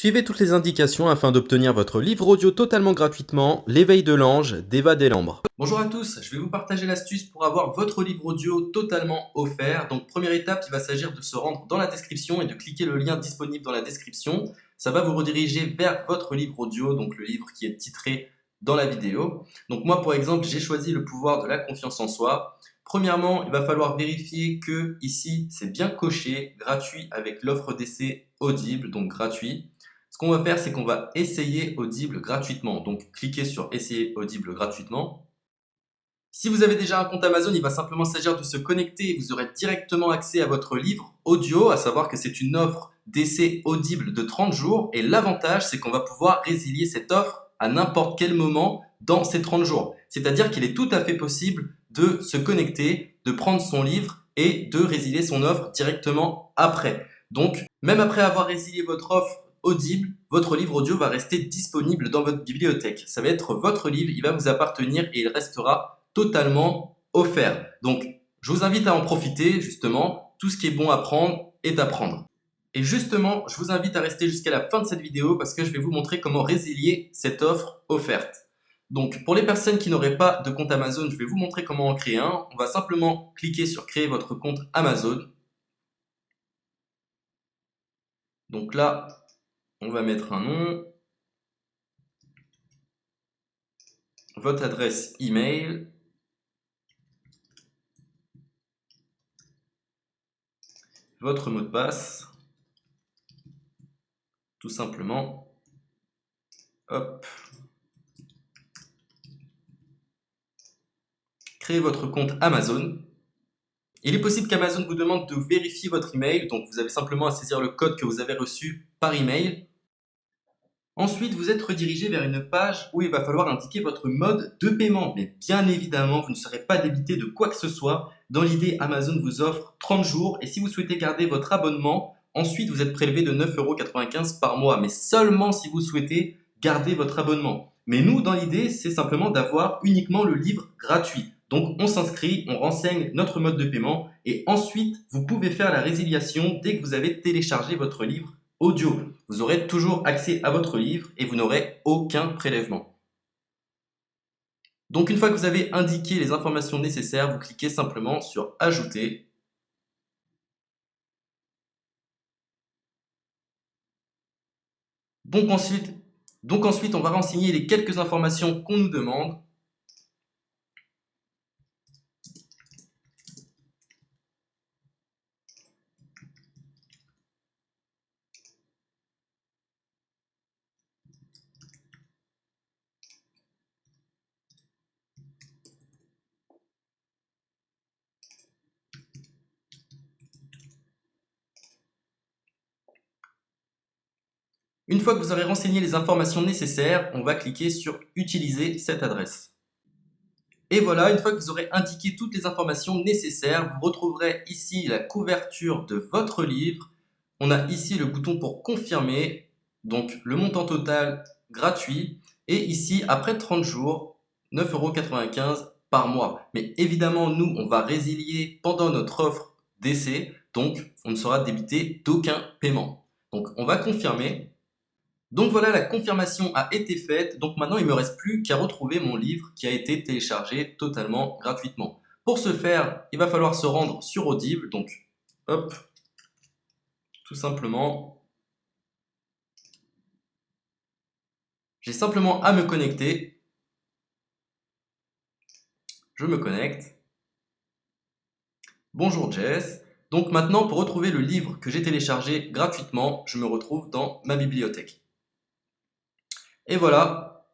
Suivez toutes les indications afin d'obtenir votre livre audio totalement gratuitement, L'éveil de l'ange d'Eva Delambre. Bonjour à tous, je vais vous partager l'astuce pour avoir votre livre audio totalement offert. Donc première étape, il va s'agir de se rendre dans la description et de cliquer le lien disponible dans la description. Ça va vous rediriger vers votre livre audio, donc le livre qui est titré dans la vidéo. Donc moi par exemple, j'ai choisi le pouvoir de la confiance en soi. Premièrement, il va falloir vérifier que ici c'est bien coché, gratuit avec l'offre d'essai Audible, donc gratuit. Ce qu'on va faire, c'est qu'on va essayer Audible gratuitement. Donc cliquez sur essayer Audible gratuitement. Si vous avez déjà un compte Amazon, il va simplement s'agir de se connecter et vous aurez directement accès à votre livre audio, à savoir que c'est une offre d'essai Audible de 30 jours. Et l'avantage, c'est qu'on va pouvoir résilier cette offre à n'importe quel moment dans ces 30 jours. C'est-à-dire qu'il est tout à fait possible de se connecter, de prendre son livre et de résilier son offre directement après. Donc, même après avoir résilié votre offre Audible, votre livre audio va rester disponible dans votre bibliothèque. Ça va être votre livre, il va vous appartenir et il restera totalement offert. Donc, je vous invite à en profiter, justement. Tout ce qui est bon à prendre est à prendre. Et justement, je vous invite à rester jusqu'à la fin de cette vidéo parce que je vais vous montrer comment résilier cette offre offerte. Donc, pour les personnes qui n'auraient pas de compte Amazon, je vais vous montrer comment en créer un. On va simplement cliquer sur créer votre compte Amazon. Donc là, on va mettre un nom, votre adresse email, votre mot de passe, tout simplement. Hop. Créez votre compte Amazon. Il est possible qu'Amazon vous demande de vérifier votre email, donc vous avez simplement à saisir le code que vous avez reçu par email. Ensuite, vous êtes redirigé vers une page où il va falloir indiquer votre mode de paiement. Mais bien évidemment, vous ne serez pas débité de quoi que ce soit. Dans l'idée, Amazon vous offre 30 jours et si vous souhaitez garder votre abonnement, ensuite vous êtes prélevé de 9,95 € par mois, mais seulement si vous souhaitez garder votre abonnement. Mais nous, dans l'idée, c'est simplement d'avoir uniquement le livre gratuit. Donc on s'inscrit, on renseigne notre mode de paiement et ensuite vous pouvez faire la résiliation dès que vous avez téléchargé votre livre audio. Vous aurez toujours accès à votre livre et vous n'aurez aucun prélèvement. Donc une fois que vous avez indiqué les informations nécessaires, vous cliquez simplement sur Ajouter. Donc ensuite, on va renseigner les quelques informations qu'on nous demande. Une fois que vous aurez renseigné les informations nécessaires, on va cliquer sur Utiliser cette adresse. Et voilà, une fois que vous aurez indiqué toutes les informations nécessaires, vous retrouverez ici la couverture de votre livre. On a ici le bouton pour confirmer, donc le montant total gratuit. Et ici, après 30 jours, 9,95 € par mois. Mais évidemment, nous, on va résilier pendant notre offre d'essai, donc on ne sera débité d'aucun paiement. Donc on va confirmer. Donc voilà, la confirmation a été faite. Donc maintenant, il ne me reste plus qu'à retrouver mon livre qui a été téléchargé totalement gratuitement. Pour ce faire, il va falloir se rendre sur Audible. Donc, hop, tout simplement. J'ai simplement à me connecter. Je me connecte. Bonjour Jess. Donc maintenant, pour retrouver le livre que j'ai téléchargé gratuitement, je me retrouve dans ma bibliothèque. Et voilà,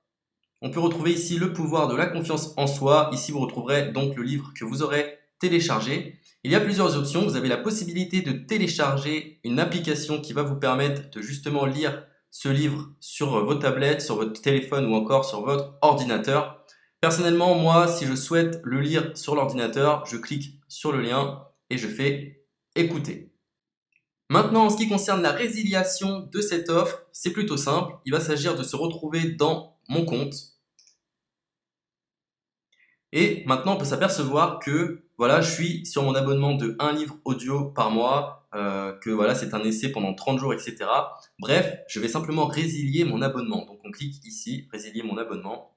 on peut retrouver ici le pouvoir de la confiance en soi. Ici, vous retrouverez donc le livre que vous aurez téléchargé. Il y a plusieurs options. Vous avez la possibilité de télécharger une application qui va vous permettre de justement lire ce livre sur vos tablettes, sur votre téléphone ou encore sur votre ordinateur. Personnellement, moi, si je souhaite le lire sur l'ordinateur, je clique sur le lien et je fais écouter. Maintenant, en ce qui concerne la résiliation de cette offre, c'est plutôt simple. Il va s'agir de se retrouver dans mon compte. Et maintenant, on peut s'apercevoir que voilà, je suis sur mon abonnement de 1 livre audio par mois que voilà, c'est un essai pendant 30 jours, etc. Bref, je vais simplement résilier mon abonnement. Donc on clique ici, résilier mon abonnement,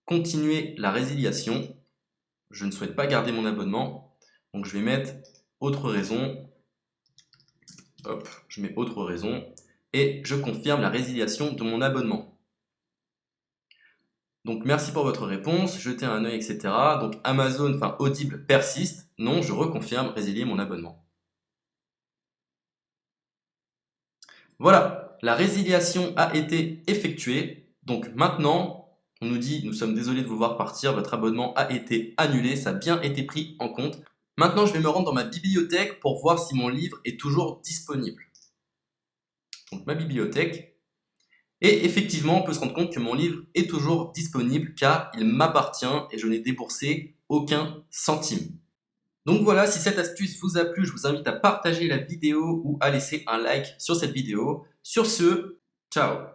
continuer la résiliation. Je ne souhaite pas garder mon abonnement, donc je vais mettre autre raison. Hop, je mets autre raison et je confirme la résiliation de mon abonnement. Donc merci pour votre réponse, jetez un œil, etc. Donc Amazon, enfin Audible persiste. Non, je reconfirme, résilier mon abonnement. Voilà, la résiliation a été effectuée. Donc maintenant, on nous dit, nous sommes désolés de vous voir partir, votre abonnement a été annulé, ça a bien été pris en compte. Maintenant, je vais me rendre dans ma bibliothèque pour voir si mon livre est toujours disponible. Donc ma bibliothèque. Et effectivement, on peut se rendre compte que mon livre est toujours disponible car il m'appartient et je n'ai déboursé aucun centime. Donc voilà, si cette astuce vous a plu, je vous invite à partager la vidéo ou à laisser un like sur cette vidéo. Sur ce, ciao!